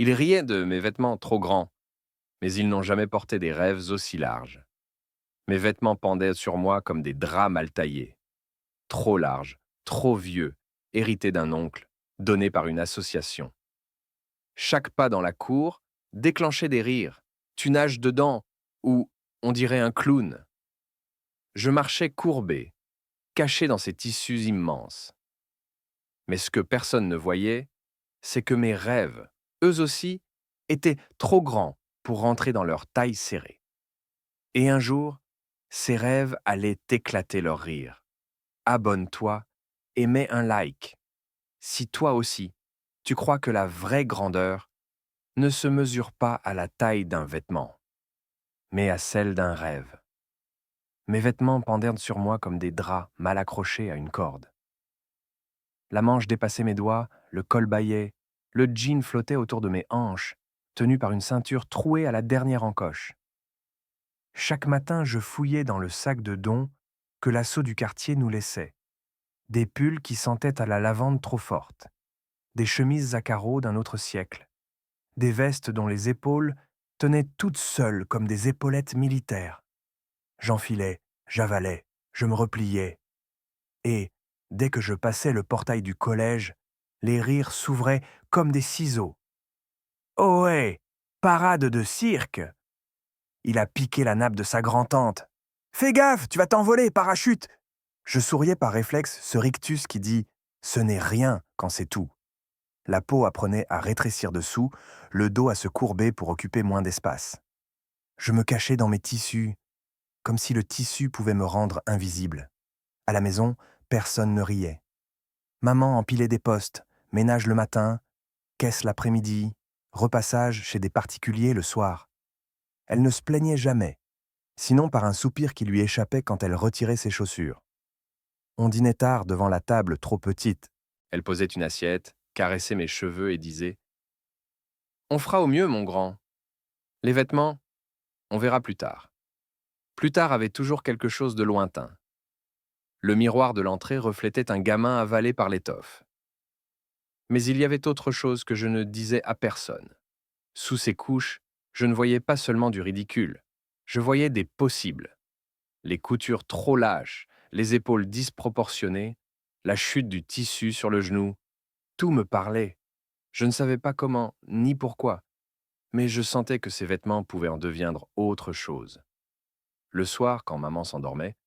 Ils riaient de mes vêtements trop grands, mais ils n'ont jamais porté des rêves aussi larges. Mes vêtements pendaient sur moi comme des draps mal taillés, trop larges, trop vieux, hérités d'un oncle, donnés par une association. Chaque pas dans la cour déclenchait des rires. Tu nages dedans, ou on dirait un clown. Je marchais courbé, caché dans ces tissus immenses. Mais ce que personne ne voyait, c'est que mes rêves, eux aussi, étaient trop grands pour rentrer dans leur taille serrée. Et un jour, ces rêves allaient éclater leur rire. Abonne-toi et mets un like. Si toi aussi, tu crois que la vraie grandeur ne se mesure pas à la taille d'un vêtement, mais à celle d'un rêve. Mes vêtements pendaient sur moi comme des draps mal accrochés à une corde. La manche dépassait mes doigts, le col bâillait, le jean flottait autour de mes hanches, tenu par une ceinture trouée à la dernière encoche. Chaque matin, je fouillais dans le sac de dons que l'assaut du quartier nous laissait. Des pulls qui sentaient à la lavande trop forte, des chemises à carreaux d'un autre siècle, des vestes dont les épaules tenaient toutes seules comme des épaulettes militaires. J'enfilais, j'avalais, je me repliais. Et, dès que je passais le portail du collège, les rires s'ouvraient comme des ciseaux. Ohé, parade de cirque! Il a piqué la nappe de sa grand-tante. Fais gaffe, tu vas t'envoler, parachute! Je souriais par réflexe ce rictus qui dit ce n'est rien quand c'est tout. La peau apprenait à rétrécir dessous, le dos à se courber pour occuper moins d'espace. Je me cachais dans mes tissus, comme si le tissu pouvait me rendre invisible. À la maison, personne ne riait. Maman empilait des postes, ménage le matin, caisse l'après-midi, repassage chez des particuliers le soir. Elle ne se plaignait jamais, sinon par un soupir qui lui échappait quand elle retirait ses chaussures. On dînait tard devant la table trop petite. Elle posait une assiette, caressait mes cheveux et disait « On fera au mieux, mon grand. Les vêtements, on verra plus tard. » Plus tard avait toujours quelque chose de lointain. Le miroir de l'entrée reflétait un gamin avalé par l'étoffe. Mais il y avait autre chose que je ne disais à personne. Sous ces couches, je ne voyais pas seulement du ridicule, je voyais des possibles. Les coutures trop lâches, les épaules disproportionnées, la chute du tissu sur le genou, tout me parlait. Je ne savais pas comment, ni pourquoi, mais je sentais que ces vêtements pouvaient en devenir autre chose. Le soir, quand maman s'endormait,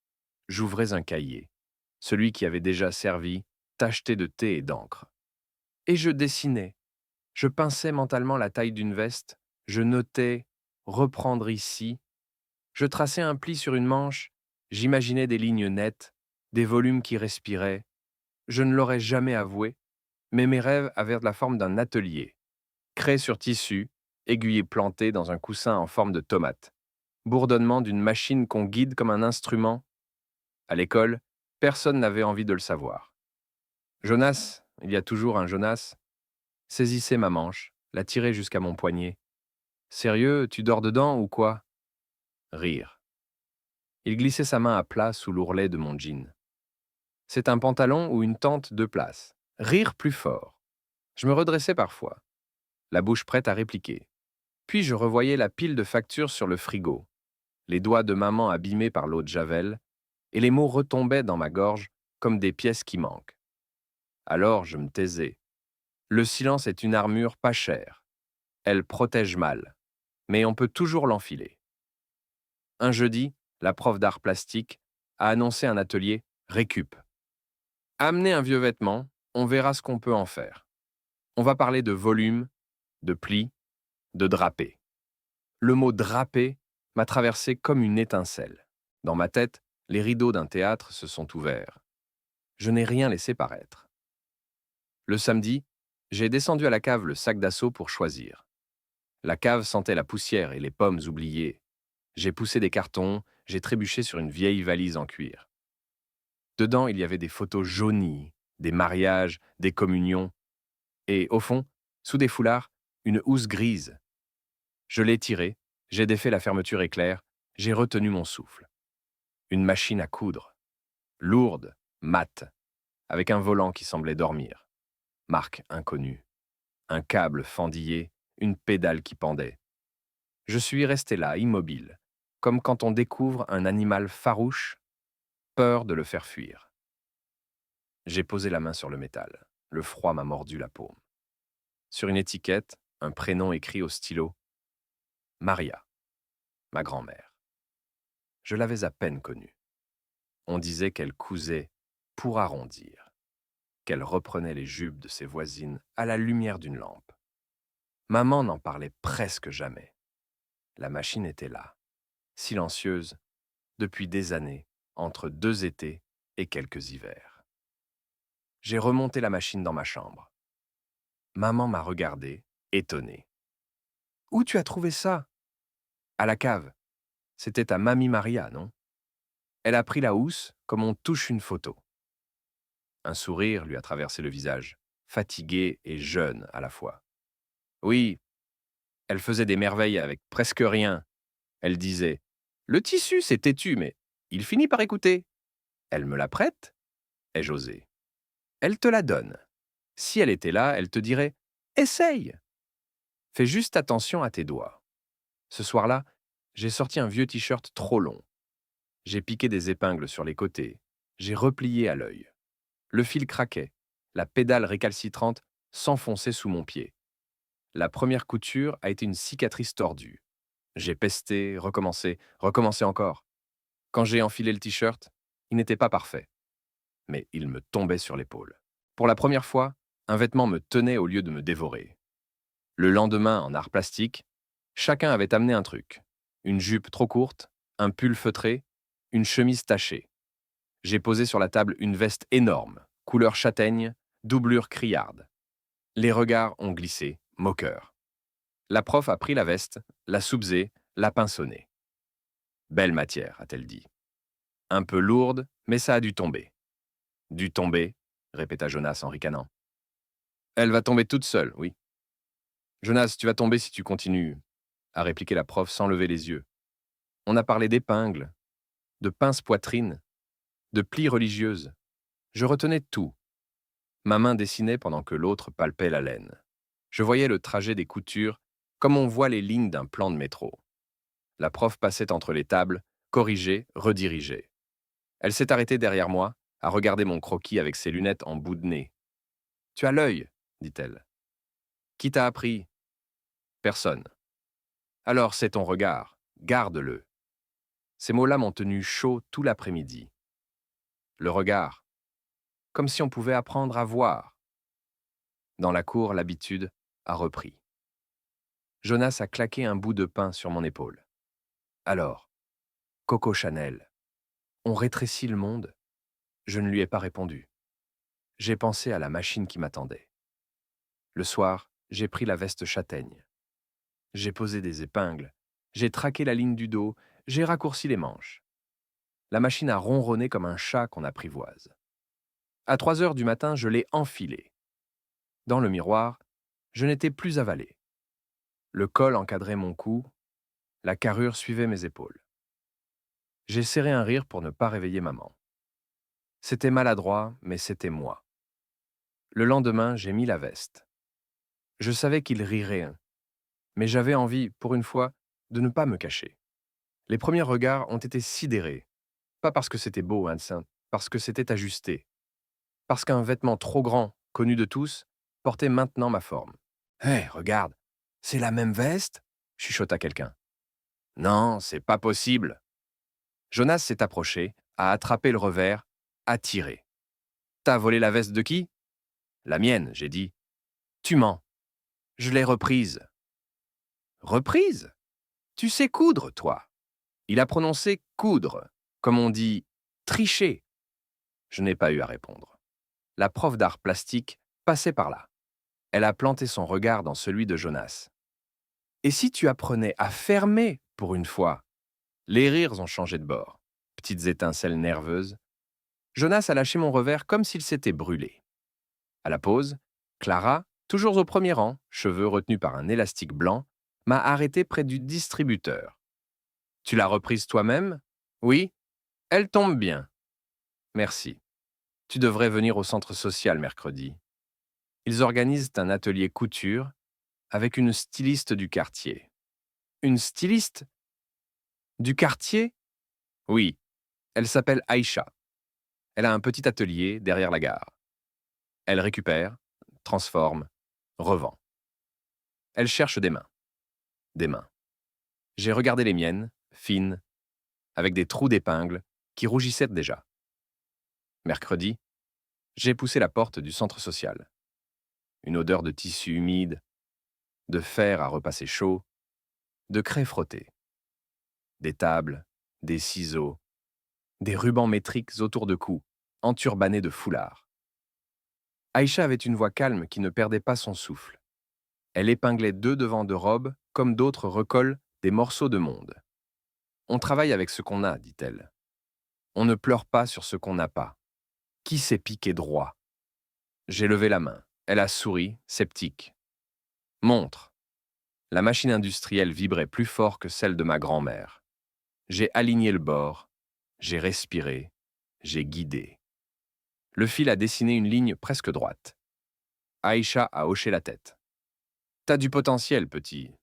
j'ouvrais un cahier, celui qui avait déjà servi, tacheté de thé et d'encre. Et je dessinais. Je pinçais mentalement la taille d'une veste, je notais reprendre ici, je traçais un pli sur une manche, j'imaginais des lignes nettes, des volumes qui respiraient. Je ne l'aurais jamais avoué, mais mes rêves avaient la forme d'un atelier, craie sur tissu, aiguille plantée dans un coussin en forme de tomate, bourdonnement d'une machine qu'on guide comme un instrument. À l'école, personne n'avait envie de le savoir. Jonas, il y a toujours un Jonas, saisissait ma manche, la tirait jusqu'à mon poignet. Sérieux, tu dors dedans ou quoi? Rire. Il glissait sa main à plat sous l'ourlet de mon jean. C'est un pantalon ou une tente de place. Rire plus fort. Je me redressais parfois, la bouche prête à répliquer. Puis je revoyais la pile de factures sur le frigo, les doigts de maman abîmés par l'eau de Javel, et les mots retombaient dans ma gorge comme des pièces qui manquent. Alors je me taisais. Le silence est une armure pas chère. Elle protège mal, mais on peut toujours l'enfiler. Un jeudi, la prof d'art plastique a annoncé un atelier récup. Amenez un vieux vêtement, on verra ce qu'on peut en faire. On va parler de volume, de pli, de drapé. Le mot drapé m'a traversé comme une étincelle. Dans ma tête, les rideaux d'un théâtre se sont ouverts. Je n'ai rien laissé paraître. Le samedi, j'ai descendu à la cave le sac d'assaut pour choisir. La cave sentait la poussière et les pommes oubliées. J'ai poussé des cartons, j'ai trébuché sur une vieille valise en cuir. Dedans, il y avait des photos jaunies, des mariages, des communions. Et, au fond, sous des foulards, une housse grise. Je l'ai tirée, j'ai défait la fermeture éclair, j'ai retenu mon souffle. Une machine à coudre. Lourde, mate, avec un volant qui semblait dormir. Marque inconnue. Un câble fendillé, une pédale qui pendait. Je suis resté là, immobile, comme quand on découvre un animal farouche, peur de le faire fuir. J'ai posé la main sur le métal. Le froid m'a mordu la paume. Sur une étiquette, un prénom écrit au stylo. Maria, ma grand-mère. Je l'avais à peine connue. On disait qu'elle cousait pour arrondir, qu'elle reprenait les jupes de ses voisines à la lumière d'une lampe. Maman n'en parlait presque jamais. La machine était là, silencieuse, depuis des années, entre 2 étés et quelques hivers. J'ai remonté la machine dans ma chambre. Maman m'a regardé, étonnée. « Où tu as trouvé ça ?»« À la cave. C'était ta mamie Maria, non ?» Elle a pris la housse comme on touche une photo. Un sourire lui a traversé le visage, fatigué et jeune à la fois. Oui, elle faisait des merveilles avec presque rien. Elle disait « Le tissu, c'est têtu, mais il finit par écouter. » Elle me la prête ? Ai-je osé. Elle te la donne. Si elle était là, elle te dirait « Essaye !» Fais juste attention à tes doigts. Ce soir-là, j'ai sorti un vieux t-shirt trop long. J'ai piqué des épingles sur les côtés. J'ai replié à l'œil. Le fil craquait. La pédale récalcitrante s'enfonçait sous mon pied. La première couture a été une cicatrice tordue. J'ai pesté, recommencé encore. Quand j'ai enfilé le t-shirt, il n'était pas parfait. Mais il me tombait sur l'épaule. Pour la première fois, un vêtement me tenait au lieu de me dévorer. Le lendemain, en art plastique, chacun avait amené un truc. Une jupe trop courte, un pull feutré, une chemise tachée. J'ai posé sur la table une veste énorme, couleur châtaigne, doublure criarde. Les regards ont glissé, moqueurs. La prof a pris la veste, l'a soupesée, l'a pinçonnée. Belle matière, a-t-elle dit. Un peu lourde, mais ça a dû tomber. Dû tomber, répéta Jonas en ricanant. Elle va tomber toute seule, oui. Jonas, tu vas tomber si tu continues, a répliqué la prof sans lever les yeux. On a parlé d'épingles, de pince-poitrine, de plis religieuses. Je retenais tout. Ma main dessinait pendant que l'autre palpait la laine. Je voyais le trajet des coutures comme on voit les lignes d'un plan de métro. La prof passait entre les tables, corrigeait, redirigeait. Elle s'est arrêtée derrière moi, à regarder mon croquis avec ses lunettes en bout de nez. « Tu as l'œil, dit-elle. Qui t'a appris ? Personne. Alors c'est ton regard, garde-le. Ces mots-là m'ont tenu chaud tout l'après-midi. Le regard, comme si on pouvait apprendre à voir. Dans la cour, l'habitude a repris. Jonas a claqué un bout de pain sur mon épaule. Alors, Coco Chanel, on rétrécit le monde ? Je ne lui ai pas répondu. J'ai pensé à la machine qui m'attendait. Le soir, j'ai pris la veste châtaigne. J'ai posé des épingles, j'ai traqué la ligne du dos, j'ai raccourci les manches. La machine a ronronné comme un chat qu'on apprivoise. À 3 heures du matin, je l'ai enfilée. Dans le miroir, je n'étais plus avalé. Le col encadrait mon cou, la carrure suivait mes épaules. J'ai serré un rire pour ne pas réveiller maman. C'était maladroit, mais c'était moi. Le lendemain, j'ai mis la veste. Je savais qu'il rirait, mais j'avais envie, pour une fois, de ne pas me cacher. Les premiers regards ont été sidérés, pas parce que c'était beau, Hansen, parce que c'était ajusté, parce qu'un vêtement trop grand, connu de tous, portait maintenant ma forme. « Hé, regarde, c'est la même veste ?» chuchota quelqu'un. « Non, c'est pas possible !» Jonas s'est approché, a attrapé le revers, a tiré. « T'as volé la veste de qui ?»« La mienne, j'ai dit. »« Tu mens. Je l'ai reprise. »« Reprise ? Tu sais coudre, toi ?» Il a prononcé « coudre », comme on dit « tricher ». Je n'ai pas eu à répondre. La prof d'art plastique passait par là. Elle a planté son regard dans celui de Jonas. « Et si tu apprenais à fermer pour une fois ?» Les rires ont changé de bord. Petites étincelles nerveuses. Jonas a lâché mon revers comme s'il s'était brûlé. À la pause, Clara, toujours au premier rang, cheveux retenus par un élastique blanc, m'a arrêté près du distributeur. « Tu l'as reprise toi-même ? » ?»« Oui. Elle tombe bien. »« Merci. Tu devrais venir au centre social mercredi. Ils organisent un atelier couture avec une styliste du quartier. Une styliste du quartier? Oui, elle s'appelle Aïcha. Elle a un petit atelier derrière la gare. Elle récupère, transforme, revend. Elle cherche des mains. Des mains. J'ai regardé les miennes, fines, avec des trous d'épingles qui rougissaient déjà. Mercredi, j'ai poussé la porte du centre social. Une odeur de tissu humide, de fer à repasser chaud, de craie frottée. Des tables, des ciseaux, des rubans métriques autour de cou, enturbanés de foulards. Aïcha avait une voix calme qui ne perdait pas son souffle. Elle épinglait deux devants de robe, comme d'autres recollent des morceaux de monde. On travaille avec ce qu'on a, dit-elle. On ne pleure pas sur ce qu'on n'a pas. Qui s'est piqué droit? J'ai levé la main. Elle a souri, sceptique. Montre. La machine industrielle vibrait plus fort que celle de ma grand-mère. J'ai aligné le bord, j'ai respiré, j'ai guidé. Le fil a dessiné une ligne presque droite. Aïcha a hoché la tête. T'as du potentiel, petit.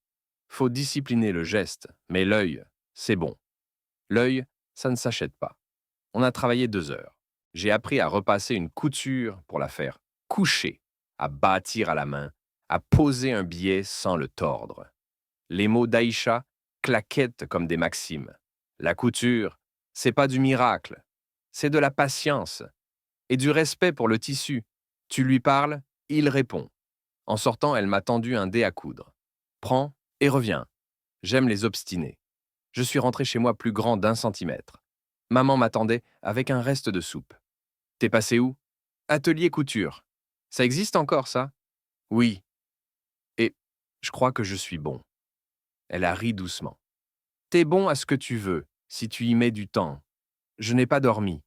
Faut discipliner le geste, mais l'œil, c'est bon. L'œil, ça ne s'achète pas. On a travaillé 2 heures. J'ai appris à repasser une couture pour la faire coucher, à bâtir à la main, à poser un billet sans le tordre. Les mots d'Aïcha claquaient comme des maximes. La couture, c'est pas du miracle, c'est de la patience et du respect pour le tissu. Tu lui parles, il répond. En sortant, elle m'a tendu un dé à coudre. Prends et reviens. J'aime les obstinés. Je suis rentré chez moi plus grand d'1 centimètre. Maman m'attendait avec un reste de soupe. T'es passé où? Atelier couture. Ça existe encore, ça? Oui. Et je crois que je suis bon. Elle a ri doucement. T'es bon à ce que tu veux, si tu y mets du temps. Je n'ai pas dormi.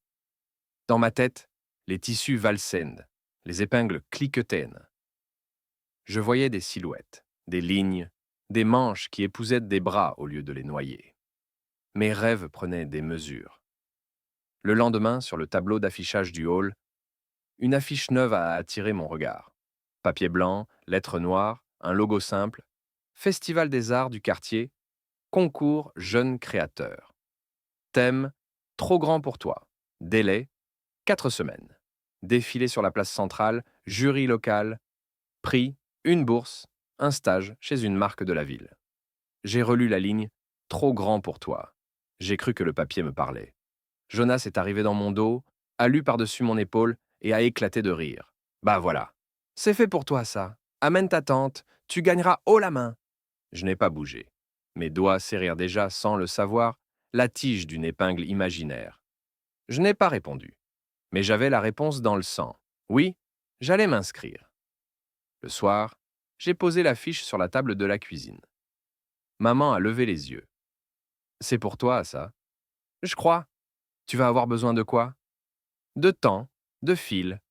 Dans ma tête, les tissus valsaient, les épingles cliquetaient. Je voyais des silhouettes, des lignes, des manches qui épousaient des bras au lieu de les noyer. Mes rêves prenaient des mesures. Le lendemain, sur le tableau d'affichage du hall, une affiche neuve a attiré mon regard. Papier blanc, lettres noires, un logo simple, Festival des arts du quartier, concours jeunes créateurs. Thème, trop grand pour toi. Délai, 4 semaines. Défilé sur la place centrale, jury local, prix, une bourse, un stage chez une marque de la ville. J'ai relu la ligne, trop grand pour toi. J'ai cru que le papier me parlait. Jonas est arrivé dans mon dos, a lu par-dessus mon épaule et a éclaté de rire. Bah voilà. C'est fait pour toi, ça. Amène ta tante, tu gagneras haut la main. Je n'ai pas bougé. Mes doigts serrèrent déjà, sans le savoir, la tige d'une épingle imaginaire. Je n'ai pas répondu. Mais j'avais la réponse dans le sang. Oui, j'allais m'inscrire. Le soir, j'ai posé l'affiche sur la table de la cuisine. Maman a levé les yeux. C'est pour toi, ça? Je crois. Tu vas avoir besoin de quoi? De temps, de fil,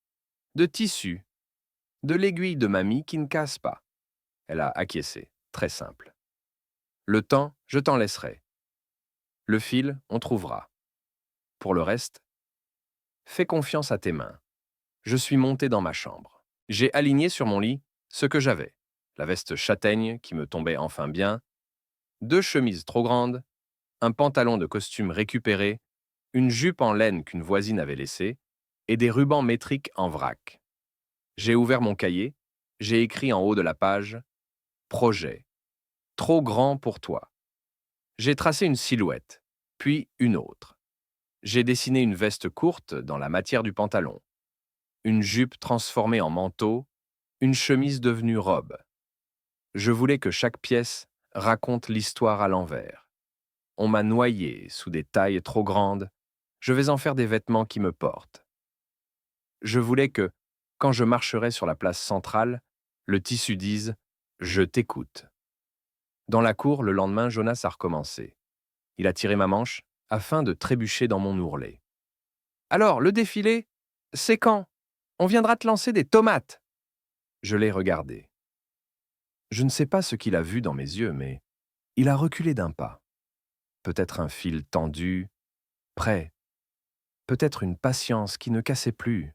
de tissu, de l'aiguille de mamie qui ne casse pas. Elle a acquiescé, très simple. Le temps, je t'en laisserai. Le fil, on trouvera. Pour le reste, fais confiance à tes mains. Je suis monté dans ma chambre. J'ai aligné sur mon lit ce que j'avais. La veste châtaigne qui me tombait enfin bien, 2 chemises trop grandes, un pantalon de costume récupéré, une jupe en laine qu'une voisine avait laissée, et des rubans métriques en vrac. J'ai ouvert mon cahier, j'ai écrit en haut de la page « Projet. Trop grand pour toi ». J'ai tracé une silhouette, puis une autre. J'ai dessiné une veste courte dans la matière du pantalon, une jupe transformée en manteau, une chemise devenue robe. Je voulais que chaque pièce raconte l'histoire à l'envers. On m'a noyé sous des tailles trop grandes, je vais en faire des vêtements qui me portent. Je voulais que, quand je marcherai sur la place centrale, le tissu dise « Je t'écoute ». Dans la cour, le lendemain, Jonas a recommencé. Il a tiré ma manche afin de trébucher dans mon ourlet. Alors, le défilé, c'est quand? On viendra te lancer des tomates. Je l'ai regardé. Je ne sais pas ce qu'il a vu dans mes yeux, mais il a reculé d'un pas. Peut-être un fil tendu, prêt. Peut-être une patience qui ne cassait plus.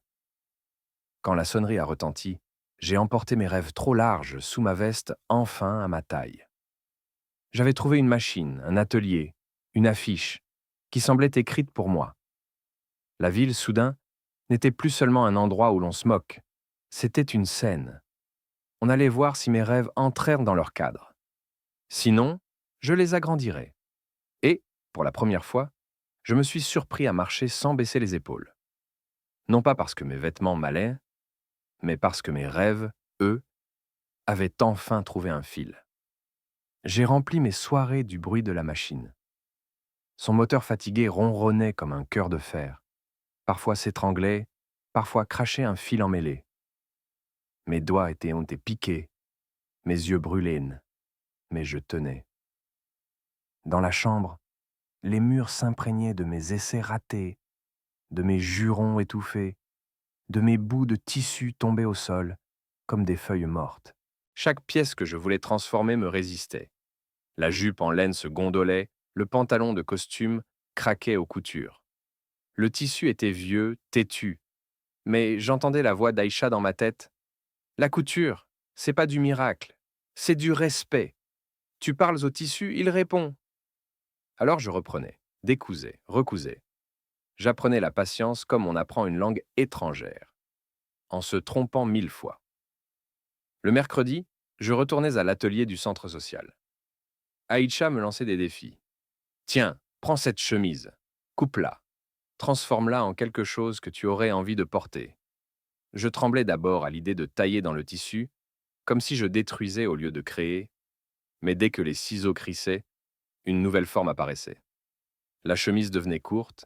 Quand la sonnerie a retenti, J'ai emporté mes rêves trop larges sous ma veste, enfin à ma taille. J'avais trouvé une machine, un atelier, une affiche, qui semblait écrite pour moi. La ville, soudain, n'était plus seulement un endroit où l'on se moque, c'était une scène. On allait voir si mes rêves entrèrent dans leur cadre. Sinon, je les agrandirais. Et, pour la première fois, je me suis surpris à marcher sans baisser les épaules. Non pas parce que mes vêtements m'allaient, mais parce que mes rêves, eux, avaient enfin trouvé un fil. J'ai rempli mes soirées du bruit de la machine. Son moteur fatigué ronronnait comme un cœur de fer. Parfois s'étranglait, parfois crachait un fil emmêlé. Mes doigts ont été piqués, mes yeux brûlaient, mais je tenais. Dans la chambre, les murs s'imprégnaient de mes essais ratés, de mes jurons étouffés, de mes bouts de tissu tombés au sol, comme des feuilles mortes. Chaque pièce que je voulais transformer me résistait. La jupe en laine se gondolait, le pantalon de costume craquait aux coutures. Le tissu était vieux, têtu, mais j'entendais la voix d'Aïcha dans ma tête. La couture, c'est pas du miracle, c'est du respect. Tu parles au tissu, il répond. Alors je reprenais, décousais, recousais. J'apprenais la patience comme on apprend une langue étrangère, en se trompant 1000 fois. Le mercredi, je retournais à l'atelier du centre social. Aïcha me lançait des défis. Tiens, prends cette chemise, coupe-la, transforme-la en quelque chose que tu aurais envie de porter. Je tremblais d'abord à l'idée de tailler dans le tissu, comme si je détruisais au lieu de créer, mais dès que les ciseaux crissaient, une nouvelle forme apparaissait. La chemise devenait courte,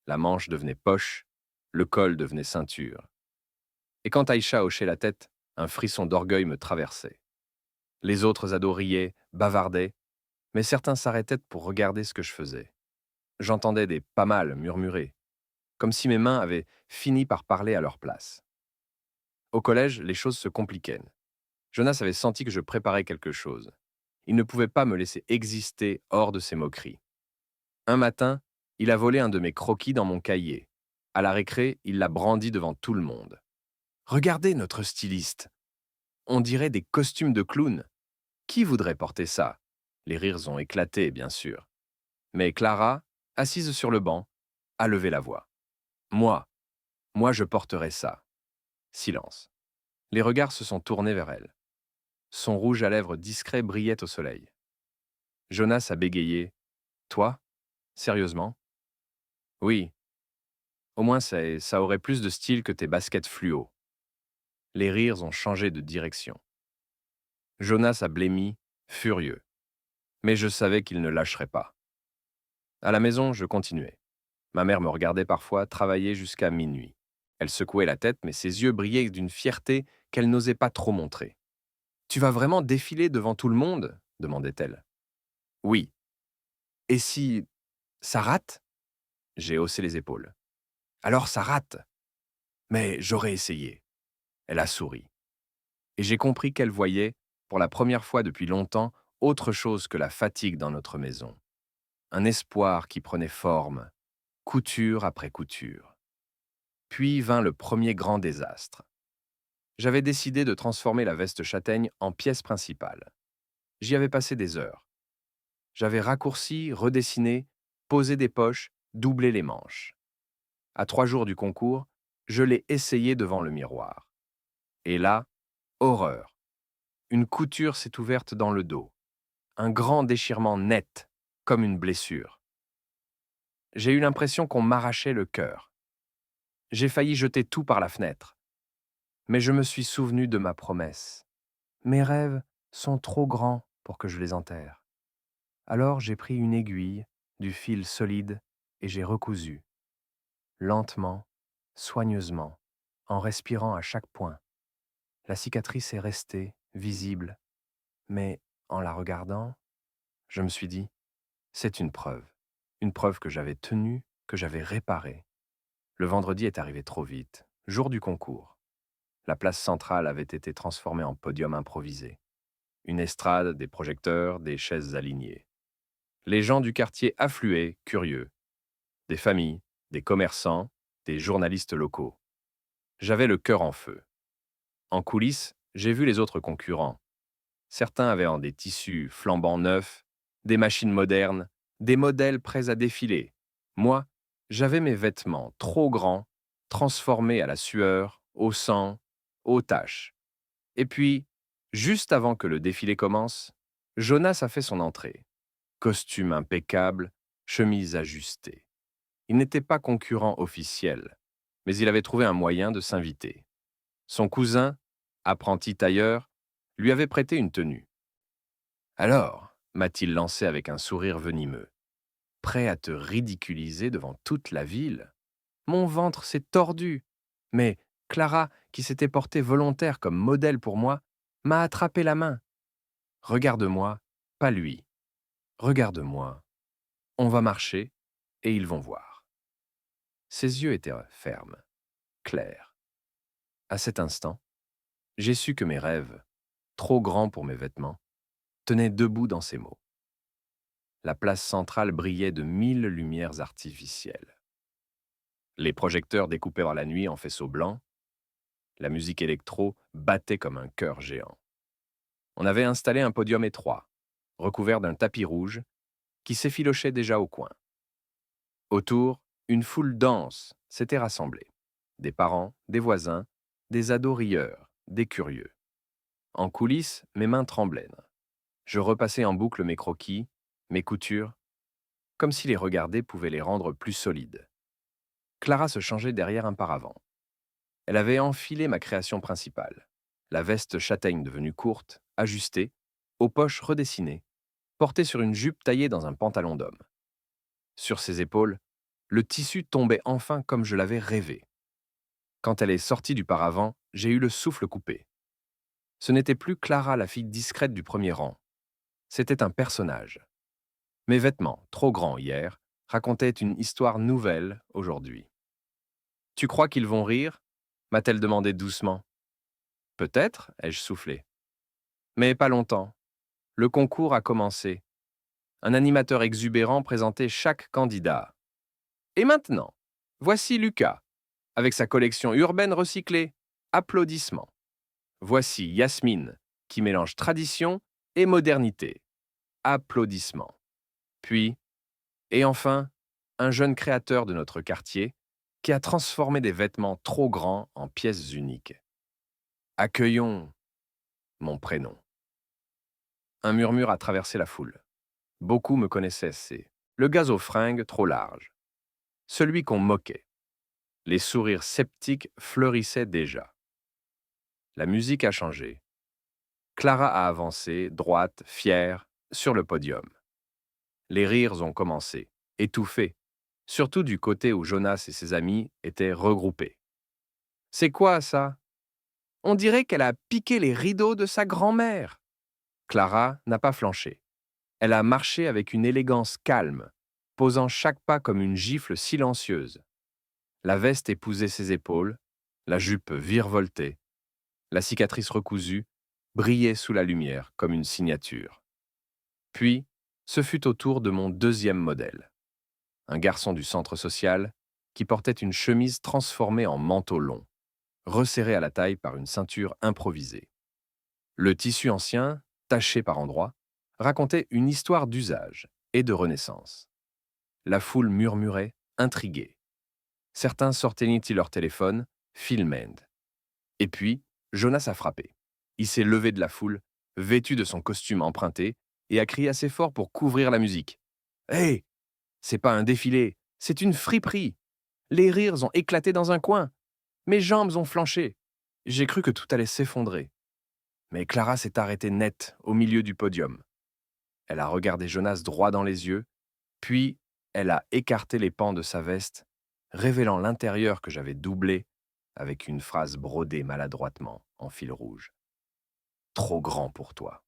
la manche devenait poche, le col devenait ceinture. Et quand Aïcha hochait la tête, un frisson d'orgueil me traversait. Les autres ados riaient, bavardaient, mais certains s'arrêtaient pour regarder ce que je faisais. J'entendais des pas mal murmurer, comme si mes mains avaient fini par parler à leur place. Au collège, les choses se compliquaient. Jonas avait senti que je préparais quelque chose. Il ne pouvait pas me laisser exister hors de ses moqueries. Un matin, il a volé un de mes croquis dans mon cahier. À la récré, il l'a brandi devant tout le monde. Regardez notre styliste. On dirait des costumes de clown. Qui voudrait porter ça? Les rires ont éclaté, bien sûr. Mais Clara, assise sur le banc, a levé la voix. Moi, moi je porterai ça. Silence. Les regards se sont tournés vers elle. Son rouge à lèvres discret brillait au soleil. Jonas a bégayé. Toi? Sérieusement? Oui. Au moins ça aurait plus de style que tes baskets fluo. Les rires ont changé de direction. Jonas a blêmi, furieux. Mais je savais qu'il ne lâcherait pas. À la maison, je continuais. Ma mère me regardait parfois travailler jusqu'à minuit. Elle secouait la tête, mais ses yeux brillaient d'une fierté qu'elle n'osait pas trop montrer. Tu vas vraiment défiler devant tout le monde? Demandait-elle. Oui. Et si ça rate? J'ai haussé les épaules. Alors ça rate. Mais j'aurais essayé. Elle a souri. Et j'ai compris qu'elle voyait, pour la première fois depuis longtemps, autre chose que la fatigue dans notre maison. Un espoir qui prenait forme, couture après couture. Puis vint le premier grand désastre. J'avais décidé de transformer la veste châtaigne en pièce principale. J'y avais passé des heures. J'avais raccourci, redessiné, posé des poches, doublé les manches. À 3 jours du concours, je l'ai essayé devant le miroir. Et là, horreur. Une couture s'est ouverte dans le dos. Un grand déchirement net, comme une blessure. J'ai eu l'impression qu'on m'arrachait le cœur. J'ai failli jeter tout par la fenêtre. Mais je me suis souvenu de ma promesse. Mes rêves sont trop grands pour que je les enterre. Alors j'ai pris une aiguille, du fil solide, et j'ai recousu. Lentement, soigneusement, en respirant à chaque point. La cicatrice est restée, visible, mais en la regardant, je me suis dit, c'est une preuve que j'avais tenue, que j'avais réparée. Le vendredi est arrivé trop vite, jour du concours. La place centrale avait été transformée en podium improvisé. Une estrade, des projecteurs, des chaises alignées. Les gens du quartier affluaient, curieux. Des familles, des commerçants, des journalistes locaux. J'avais le cœur en feu. En coulisses, j'ai vu les autres concurrents. Certains avaient en des tissus flambant neufs, des machines modernes, des modèles prêts à défiler. Moi, j'avais mes vêtements trop grands, transformés à la sueur, au sang, aux taches. Et puis, juste avant que le défilé commence, Jonas a fait son entrée. Costume impeccable, chemise ajustée. Il n'était pas concurrent officiel, mais il avait trouvé un moyen de s'inviter. Son cousin, apprenti tailleur, lui avait prêté une tenue. Alors, m'a-t-il lancé avec un sourire venimeux, prêt à te ridiculiser devant toute la ville. Mon ventre s'est tordu. Mais Clara, qui s'était portée volontaire comme modèle pour moi, m'a attrapé la main. Regarde-moi, pas lui. Regarde-moi. On va marcher et ils vont voir. Ses yeux étaient fermes, clairs. À cet instant, j'ai su que mes rêves, trop grands pour mes vêtements, tenaient debout dans ces mots. La place centrale brillait de 1000 lumières artificielles. Les projecteurs découpés dans la nuit en faisceaux blancs, la musique électro battait comme un cœur géant. On avait installé un podium étroit, recouvert d'un tapis rouge, qui s'effilochait déjà au coin. Autour, une foule dense s'était rassemblée. Des parents, des voisins, des ados rieurs, des curieux. En coulisses, mes mains tremblaient. Je repassais en boucle mes croquis, mes coutures, comme si les regarder pouvait les rendre plus solides. Clara se changeait derrière un paravent. Elle avait enfilé ma création principale, la veste châtaigne devenue courte, ajustée, aux poches redessinées, portée sur une jupe taillée dans un pantalon d'homme. Sur ses épaules, le tissu tombait enfin comme je l'avais rêvé. Quand elle est sortie du paravent, j'ai eu le souffle coupé. Ce n'était plus Clara, la fille discrète du premier rang. C'était un personnage. Mes vêtements, trop grands hier, racontaient une histoire nouvelle aujourd'hui. « Tu crois qu'ils vont rire ?» m'a-t-elle demandé doucement. « Peut-être », ai-je soufflé. Mais pas longtemps. Le concours a commencé. Un animateur exubérant présentait chaque candidat. Et maintenant, voici Lucas, avec sa collection urbaine recyclée. Applaudissements. Voici Yasmine, qui mélange tradition et modernité. Applaudissements. Puis, et enfin, un jeune créateur de notre quartier qui a transformé des vêtements trop grands en pièces uniques. Accueillons mon prénom. Un murmure a traversé la foule. Beaucoup me connaissaient, c'est le gaz aux fringues trop large. Celui qu'on moquait. Les sourires sceptiques fleurissaient déjà. La musique a changé. Clara a avancé, droite, fière, sur le podium. Les rires ont commencé, étouffés, surtout du côté où Jonas et ses amis étaient regroupés. « C'est quoi ça ? On dirait qu'elle a piqué les rideaux de sa grand-mère. » Clara n'a pas flanché. Elle a marché avec une élégance calme, posant chaque pas comme une gifle silencieuse. La veste épousait ses épaules, la jupe virevoltait, la cicatrice recousue brillait sous la lumière comme une signature. Puis, ce fut au tour de mon deuxième modèle. Un garçon du centre social qui portait une chemise transformée en manteau long, resserré à la taille par une ceinture improvisée. Le tissu ancien, taché par endroits, racontait une histoire d'usage et de renaissance. La foule murmurait, intriguée. Certains sortaient leur téléphone, filmaient. Et puis, Jonas a frappé. Il s'est levé de la foule, vêtu de son costume emprunté, et a crié assez fort pour couvrir la musique. « Hé, c'est pas un défilé, c'est une friperie. Les rires ont éclaté dans un coin. Mes jambes ont flanché. J'ai cru que tout allait s'effondrer. » Mais Clara s'est arrêtée net au milieu du podium. Elle a regardé Jonas droit dans les yeux, puis elle a écarté les pans de sa veste, révélant l'intérieur que j'avais doublé avec une phrase brodée maladroitement en fil rouge. « Trop grand pour toi. »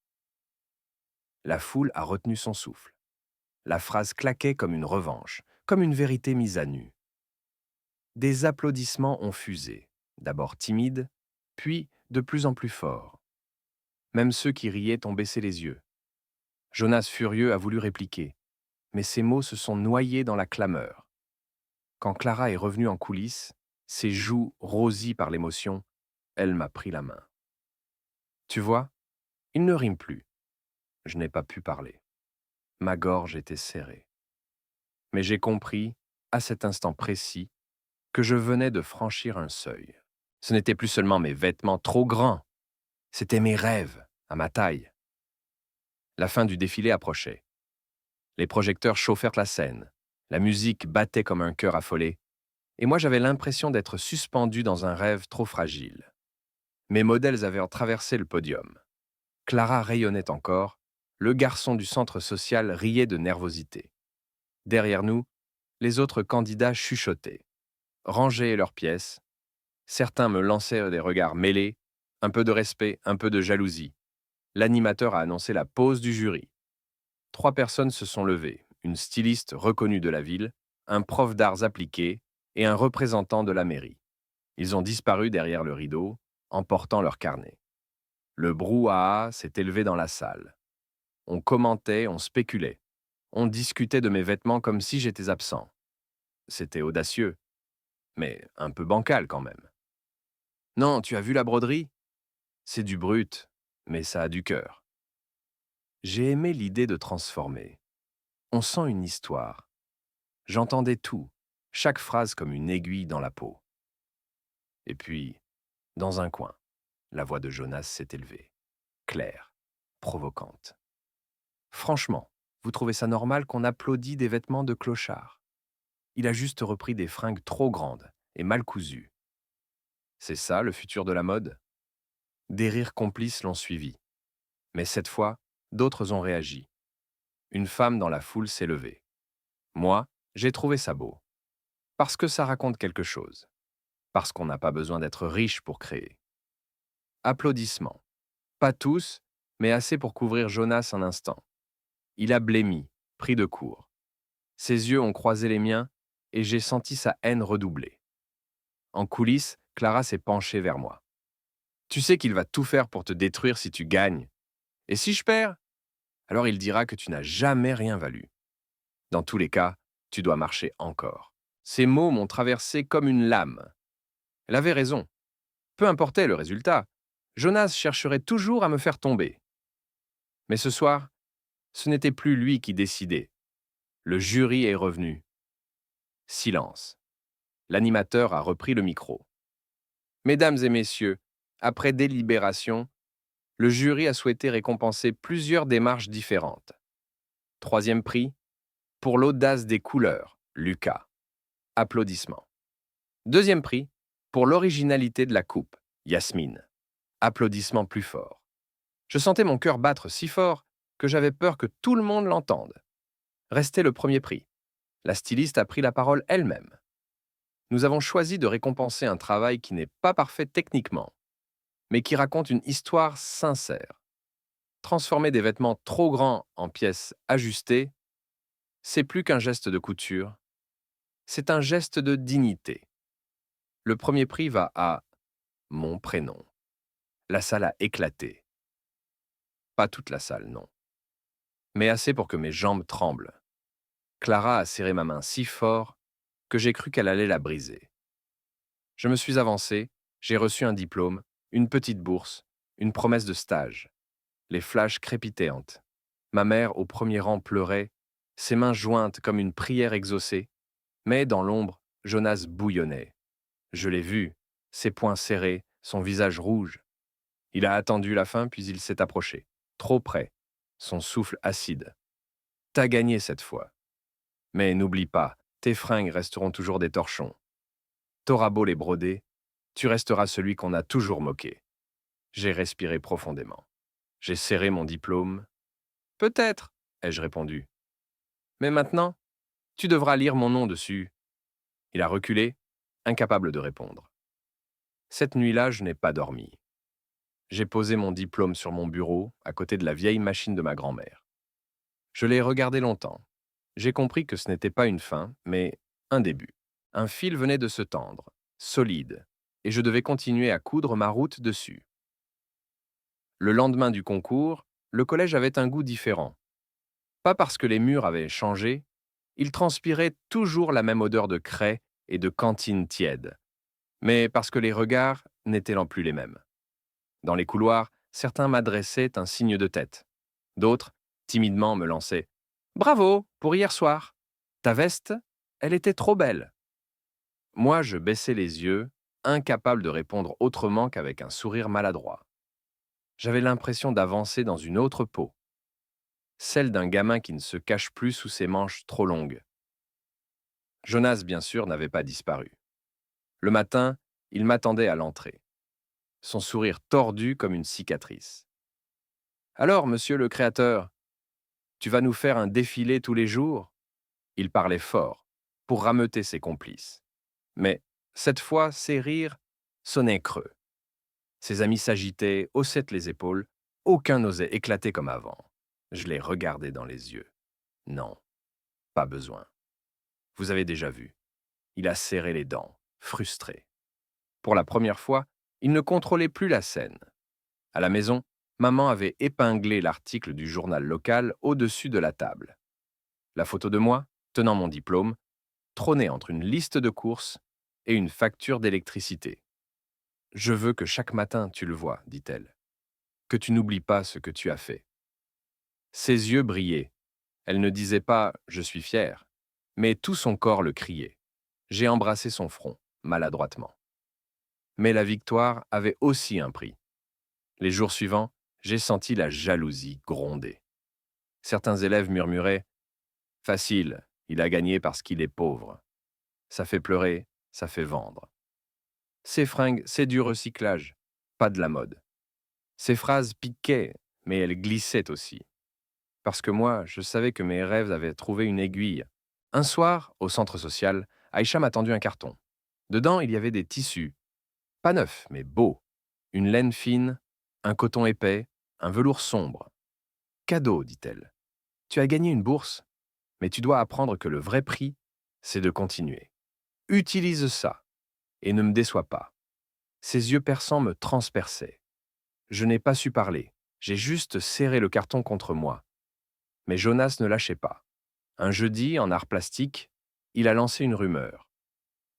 La foule a retenu son souffle. La phrase claquait comme une revanche, comme une vérité mise à nu. Des applaudissements ont fusé, d'abord timides, puis de plus en plus forts. Même ceux qui riaient ont baissé les yeux. Jonas, furieux, a voulu répliquer, mais ses mots se sont noyés dans la clameur. Quand Clara est revenue en coulisses, ses joues rosies par l'émotion, elle m'a pris la main. Tu vois, il ne rime plus. Je n'ai pas pu parler. Ma gorge était serrée. Mais j'ai compris, à cet instant précis, que je venais de franchir un seuil. Ce n'étaient plus seulement mes vêtements trop grands, c'étaient mes rêves, à ma taille. La fin du défilé approchait. Les projecteurs chauffèrent la scène. La musique battait comme un cœur affolé. Et moi j'avais l'impression d'être suspendu dans un rêve trop fragile. Mes modèles avaient traversé le podium. Clara rayonnait encore. Le garçon du centre social riait de nervosité. Derrière nous, les autres candidats chuchotaient, rangeaient leurs pièces. Certains me lançaient des regards mêlés, un peu de respect, un peu de jalousie. L'animateur a annoncé la pause du jury. 3 personnes se sont levées, une styliste reconnue de la ville, un prof d'arts appliqués et un représentant de la mairie. Ils ont disparu derrière le rideau, emportant leur carnet. Le brouhaha s'est élevé dans la salle. On commentait, on spéculait. On discutait de mes vêtements comme si j'étais absent. C'était audacieux, mais un peu bancal quand même. Non, tu as vu la broderie? C'est du brut, mais ça a du cœur. J'ai aimé l'idée de transformer. On sent une histoire. J'entendais tout, chaque phrase comme une aiguille dans la peau. Et puis, dans un coin, la voix de Jonas s'est élevée, claire, provocante. Franchement, vous trouvez ça normal qu'on applaudit des vêtements de clochard? Il a juste repris des fringues trop grandes et mal cousues. C'est ça le futur de la mode? Des rires complices l'ont suivi. Mais cette fois, d'autres ont réagi. Une femme dans la foule s'est levée. Moi, j'ai trouvé ça beau. Parce que ça raconte quelque chose. Parce qu'on n'a pas besoin d'être riche pour créer. Applaudissements. Pas tous, mais assez pour couvrir Jonas un instant. Il a blêmi, pris de court. Ses yeux ont croisé les miens et j'ai senti sa haine redoubler. En coulisses, Clara s'est penchée vers moi. Tu sais qu'il va tout faire pour te détruire si tu gagnes. Et si je perds? Alors il dira que tu n'as jamais rien valu. Dans tous les cas, tu dois marcher encore. Ces mots m'ont traversé comme une lame. Elle avait raison. Peu importait le résultat, Jonas chercherait toujours à me faire tomber. Mais ce soir, ce n'était plus lui qui décidait. Le jury est revenu. Silence. L'animateur a repris le micro. Mesdames et messieurs, après délibération, le jury a souhaité récompenser plusieurs démarches différentes. Troisième prix, pour l'audace des couleurs, Lucas. Applaudissements. Deuxième prix, pour l'originalité de la coupe, Yasmine. Applaudissements plus forts. Je sentais mon cœur battre si fort que j'avais peur que tout le monde l'entende. Restait le premier prix. La styliste a pris la parole elle-même. Nous avons choisi de récompenser un travail qui n'est pas parfait techniquement, mais qui raconte une histoire sincère. Transformer des vêtements trop grands en pièces ajustées, c'est plus qu'un geste de couture, c'est un geste de dignité. Le premier prix va à mon prénom. La salle a éclaté. Pas toute la salle, non. Mais assez pour que mes jambes tremblent. Clara a serré ma main si fort que j'ai cru qu'elle allait la briser. Je me suis avancé, j'ai reçu un diplôme, une petite bourse, une promesse de stage. Les flashs crépitantes. Ma mère, au premier rang, pleurait, ses mains jointes comme une prière exaucée. Mais dans l'ombre, Jonas bouillonnait. Je l'ai vu, ses poings serrés, son visage rouge. Il a attendu la fin, puis il s'est approché. Trop près, son souffle acide. T'as gagné cette fois. Mais n'oublie pas, tes fringues resteront toujours des torchons. T'auras beau les broder, tu resteras celui qu'on a toujours moqué. J'ai respiré profondément. J'ai serré mon diplôme. Peut-être, ai-je répondu. Mais maintenant, tu devras lire mon nom dessus. Il a reculé, incapable de répondre. Cette nuit-là, je n'ai pas dormi. J'ai posé mon diplôme sur mon bureau, à côté de la vieille machine de ma grand-mère. Je l'ai regardé longtemps. J'ai compris que ce n'était pas une fin, mais un début. Un fil venait de se tendre, solide, et je devais continuer à coudre ma route dessus. Le lendemain du concours, le collège avait un goût différent. Pas parce que les murs avaient changé, il transpirait toujours la même odeur de craie et de cantine tiède, mais parce que les regards n'étaient plus les mêmes. Dans les couloirs, Certains m'adressaient un signe de tête. D'autres, timidement, me lançaient «Bravo pour hier soir. Ta veste, elle était trop belle.» Moi, je baissais les yeux, incapable de répondre autrement qu'avec un sourire maladroit. J'avais l'impression d'avancer dans une autre peau, celle d'un gamin qui ne se cache plus sous ses manches trop longues. Jonas, bien sûr, n'avait pas disparu. Le matin, il m'attendait à l'entrée, son sourire tordu comme une cicatrice. «Alors, monsieur le créateur, tu vas nous faire un défilé tous les jours?» Il parlait fort, pour rameuter ses complices. Mais, cette fois, ses rires sonnaient creux. Ses amis s'agitaient, haussaient les épaules. Aucun n'osait éclater comme avant. Je les regardais dans les yeux. Non, pas besoin. Vous avez déjà vu. Il a serré les dents, frustré. Pour la première fois, il ne contrôlait plus la scène. À la maison, maman avait épinglé l'article du journal local au-dessus de la table. La photo de moi, tenant mon diplôme, trônait entre une liste de courses et une facture d'électricité. «Je veux que chaque matin tu le vois», dit-elle. «Que tu n'oublies pas ce que tu as fait.» Ses yeux brillaient. Elle ne disait pas «je suis fière», mais tout son corps le criait. J'ai embrassé son front, maladroitement. Mais la victoire avait aussi un prix. Les jours suivants, j'ai senti la jalousie gronder. Certains élèves murmuraient «Facile, il a gagné parce qu'il est pauvre. Ça fait pleurer, ça fait vendre. Ces fringues, c'est du recyclage, pas de la mode.» Ces phrases piquaient, mais elles glissaient aussi. Parce que moi, je savais que mes rêves avaient trouvé une aiguille. Un soir, au centre social, Aïcha m'a tendu un carton. Dedans, il y avait des tissus. Pas neufs, mais beaux. Une laine fine, un coton épais, un velours sombre. «Cadeau», dit-elle. «Tu as gagné une bourse, mais tu dois apprendre que le vrai prix, c'est de continuer. Utilise ça, et ne me déçois pas.» Ses yeux perçants me transperçaient. Je n'ai pas su parler. J'ai juste serré le carton contre moi. Mais Jonas ne lâchait pas. Un jeudi, en art plastique, il a lancé une rumeur.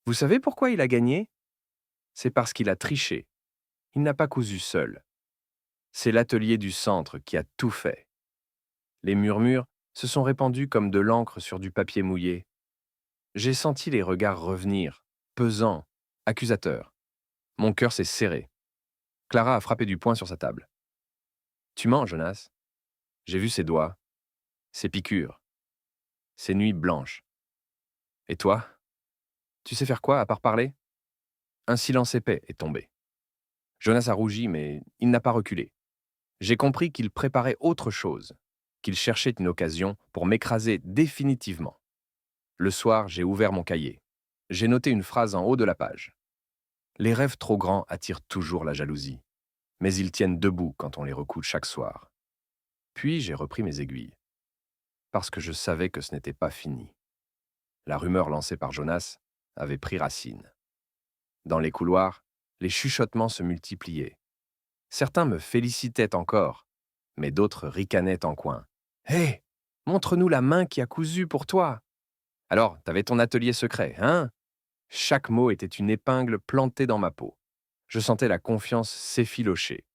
«Vous savez pourquoi il a gagné? C'est parce qu'il a triché. Il n'a pas cousu seul. C'est l'atelier du centre qui a tout fait.» Les murmures se sont répandus comme de l'encre sur du papier mouillé. J'ai senti les regards revenir, pesants, accusateurs. Mon cœur s'est serré. Clara a frappé du poing sur sa table. «Tu mens, Jonas. J'ai vu ses doigts, ses piqûres, ses nuits blanches. Et toi, tu sais faire quoi à part parler?» Un silence épais est tombé. Jonas a rougi, mais il n'a pas reculé. J'ai compris qu'il préparait autre chose, qu'il cherchait une occasion pour m'écraser définitivement. Le soir, j'ai ouvert mon cahier. J'ai noté une phrase en haut de la page. «Les rêves trop grands attirent toujours la jalousie, mais ils tiennent debout quand on les recoule chaque soir.» Puis j'ai repris mes aiguilles, parce que je savais que ce n'était pas fini. La rumeur lancée par Jonas avait pris racine. Dans les couloirs, les chuchotements se multipliaient. Certains me félicitaient encore, mais d'autres ricanaient en coin. «Hé, montre-nous la main qui a cousu pour toi. Alors, t'avais ton atelier secret, hein?» Chaque mot était une épingle plantée dans ma peau. Je sentais la confiance s'effilocher.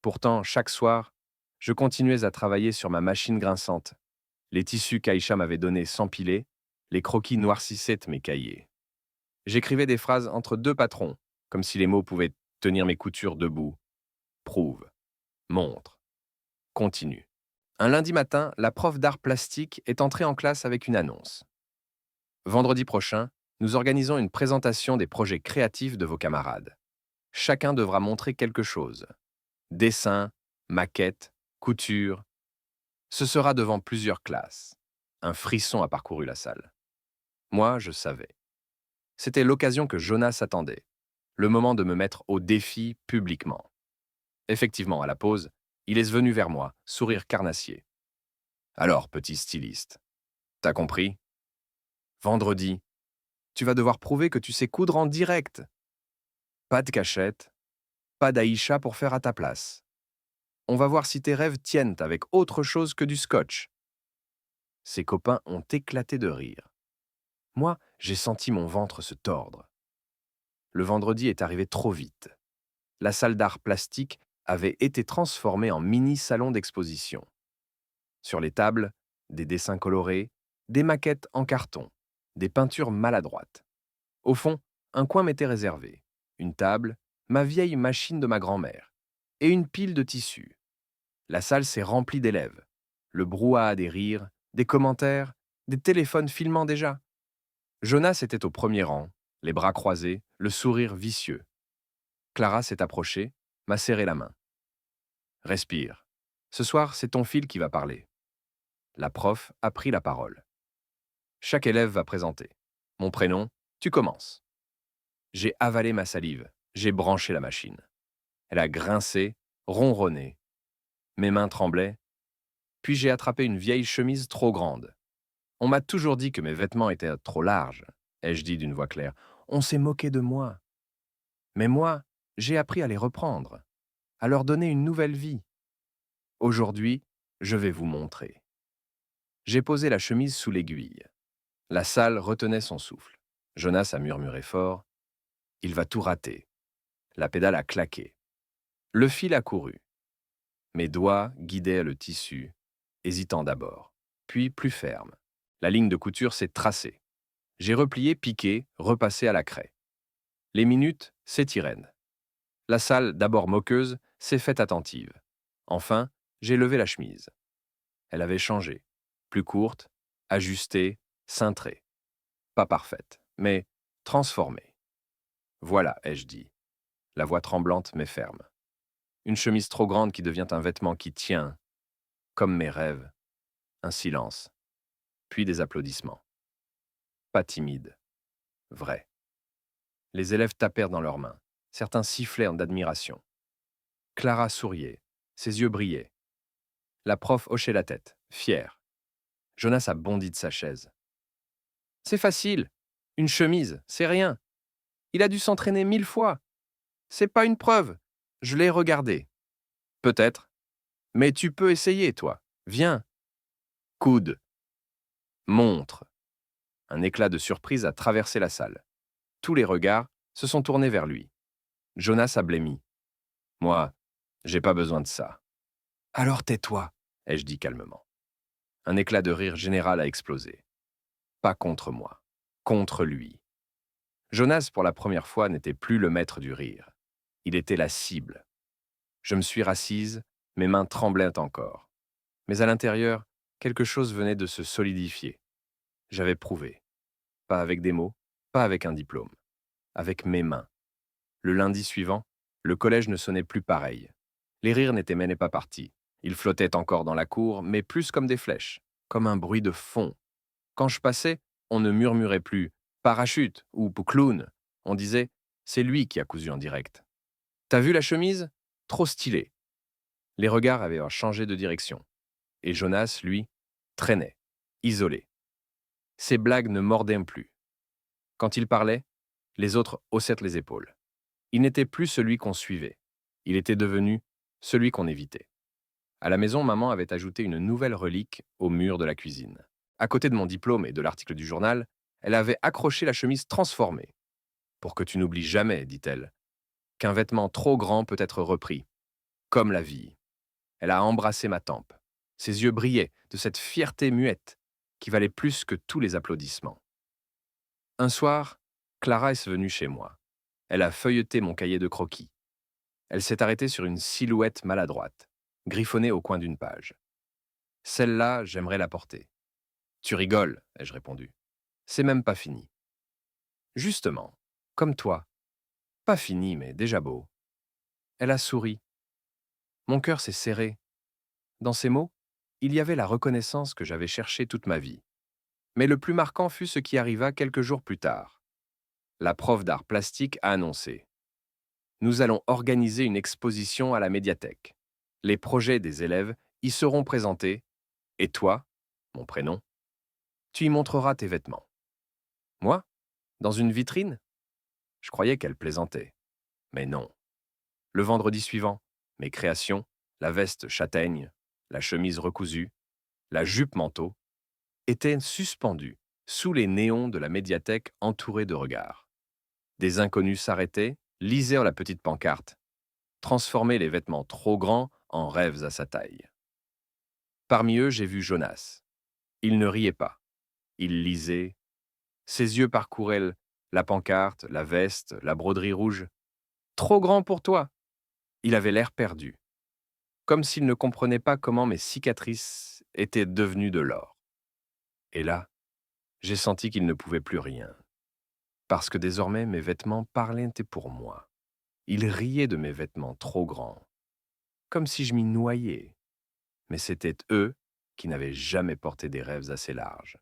Pourtant, chaque soir, je continuais à travailler sur ma machine grinçante. Les tissus qu'Aïcha m'avait donnés s'empilaient, les croquis noircissaient mes cahiers. J'écrivais des phrases entre deux patrons, comme si les mots pouvaient tenir mes coutures debout. Prouve, montre, continue. Un lundi matin, la prof d'art plastique est entrée en classe avec une annonce. «Vendredi prochain, nous organisons une présentation des projets créatifs de vos camarades. Chacun devra montrer quelque chose. Dessin, maquette, couture. Ce sera devant plusieurs classes.» Un frisson a parcouru la salle. Moi, je savais. C'était l'occasion que Jonas attendait, le moment de me mettre au défi publiquement. Effectivement, à la pause, il est venu vers moi, sourire carnassier. «Alors, petit styliste, t'as compris? Vendredi, tu vas devoir prouver que tu sais coudre en direct. Pas de cachette, pas d'Aïcha pour faire à ta place. On va voir si tes rêves tiennent avec autre chose que du scotch.» Ses copains ont éclaté de rire. Moi, j'ai senti mon ventre se tordre. Le vendredi est arrivé trop vite. La salle d'art plastique avait été transformé en mini-salon d'exposition. Sur les tables, des dessins colorés, des maquettes en carton, des peintures maladroites. Au fond, un coin m'était réservé. Une table, ma vieille machine de ma grand-mère, et une pile de tissus. La salle s'est remplie d'élèves. Le brouhaha des rires, des commentaires, des téléphones filmant déjà. Jonas était au premier rang, les bras croisés, le sourire vicieux. Clara s'est approchée, m'a serré la main. Respire. Ce soir, c'est ton fil qui va parler. La prof a pris la parole. Chaque élève va présenter. Mon prénom, tu commences. J'ai avalé ma salive, j'ai branché la machine. Elle a grincé, ronronné. Mes mains tremblaient, puis j'ai attrapé une vieille chemise trop grande. On m'a toujours dit que mes vêtements étaient trop larges, ai-je dit d'une voix claire. On s'est moqué de moi. Mais moi, j'ai appris à les reprendre, à leur donner une nouvelle vie. Aujourd'hui, je vais vous montrer. J'ai posé la chemise sous l'aiguille. La salle retenait son souffle. Jonas a murmuré fort. Il va tout rater. La pédale a claqué. Le fil a couru. Mes doigts guidaient le tissu, hésitant d'abord, puis plus ferme. La ligne de couture s'est tracée. J'ai replié, piqué, repassé à la craie. Les minutes s'étirèrent. La salle, d'abord moqueuse, s'est faite attentive. Enfin, j'ai levé la chemise. Elle avait changé. Plus courte, ajustée, cintrée. Pas parfaite, mais transformée. Voilà, ai-je dit, la voix tremblante mais ferme. Une chemise trop grande qui devient un vêtement qui tient, comme mes rêves. Un silence, puis des applaudissements. Pas timide, vrai. Les élèves tapèrent dans leurs mains. Certains sifflèrent d'admiration. Clara souriait, ses yeux brillaient. La prof hochait la tête, fière. Jonas a bondi de sa chaise. C'est facile. Une chemise, c'est rien. Il a dû s'entraîner 1000 fois. C'est pas une preuve. Je l'ai regardé. Peut-être. Mais tu peux essayer, toi. Viens. Coude. Montre. Un éclat de surprise a traversé la salle. Tous les regards se sont tournés vers lui. Jonas a blêmi. Moi, j'ai pas besoin de ça. Alors tais-toi, ai-je dit calmement. Un éclat de rire général a explosé. Pas contre moi, contre lui. Jonas, pour la première fois, n'était plus le maître du rire. Il était la cible. Je me suis rassise, mes mains tremblaient encore. Mais à l'intérieur, quelque chose venait de se solidifier. J'avais prouvé. Pas avec des mots, pas avec un diplôme. Avec mes mains. Le lundi suivant, le collège ne sonnait plus pareil. Les rires n'étaient menés pas partis. Ils flottaient encore dans la cour, mais plus comme des flèches, comme un bruit de fond. Quand je passais, on ne murmurait plus parachute ou poucloun. On disait c'est lui qui a cousu en direct. T'as vu la chemise? Trop stylé. Les regards avaient changé de direction. Et Jonas, lui, traînait, isolé. Ses blagues ne mordaient plus. Quand il parlait, les autres haussaient les épaules. Il n'était plus celui qu'on suivait. Il était devenu celui qu'on évitait. À la maison, maman avait ajouté une nouvelle relique au mur de la cuisine. À côté de mon diplôme et de l'article du journal, elle avait accroché la chemise transformée. Pour que tu n'oublies jamais, dit-elle, qu'un vêtement trop grand peut être repris, comme la vie. Elle a embrassé ma tempe. Ses yeux brillaient de cette fierté muette qui valait plus que tous les applaudissements. Un soir, Clara est venue chez moi. Elle a feuilleté mon cahier de croquis. Elle s'est arrêtée sur une silhouette maladroite, griffonnée au coin d'une page. Celle-là, j'aimerais la porter. Tu rigoles, ai-je répondu. C'est même pas fini. Justement, comme toi. Pas fini, mais déjà beau. Elle a souri. Mon cœur s'est serré. Dans ces mots, il y avait la reconnaissance que j'avais cherchée toute ma vie. Mais le plus marquant fut ce qui arriva quelques jours plus tard. La prof d'art plastique a annoncé. Nous allons organiser une exposition à la médiathèque. Les projets des élèves y seront présentés, et toi, mon prénom, tu y montreras tes vêtements. Moi? Dans une vitrine? Je croyais qu'elle plaisantait. Mais non. Le vendredi suivant, mes créations, la veste châtaigne, la chemise recousue, la jupe manteau, étaient suspendues sous les néons de la médiathèque entourés de regards. Des inconnus s'arrêtaient, lisaient la petite pancarte. transformer les vêtements trop grands en rêves à sa taille. Parmi eux, j'ai vu Jonas. Il ne riait pas. Il lisait. Ses yeux parcouraient la pancarte, la veste, la broderie rouge. Trop grand pour toi. Il avait l'air perdu, comme s'il ne comprenait pas comment mes cicatrices étaient devenues de l'or. Et là, j'ai senti qu'il ne pouvait plus rien, parce que désormais mes vêtements parlaient pour moi. Il riait de mes vêtements trop grands, comme si je m'y noyais. Mais c'étaient eux qui n'avaient jamais porté des rêves assez larges.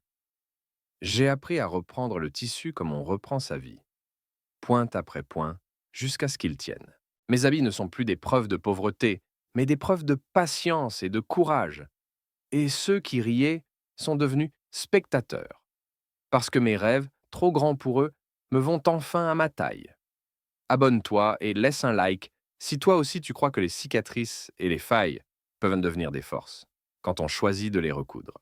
J'ai appris à reprendre le tissu comme on reprend sa vie, point après point, jusqu'à ce qu'il tienne. Mes habits ne sont plus des preuves de pauvreté, mais des preuves de patience et de courage. Et ceux qui riaient sont devenus spectateurs, parce que mes rêves, trop grands pour eux, me vont enfin à ma taille. Abonne-toi et laisse un like si toi aussi tu crois que les cicatrices et les failles peuvent devenir des forces, quand on choisit de les recoudre.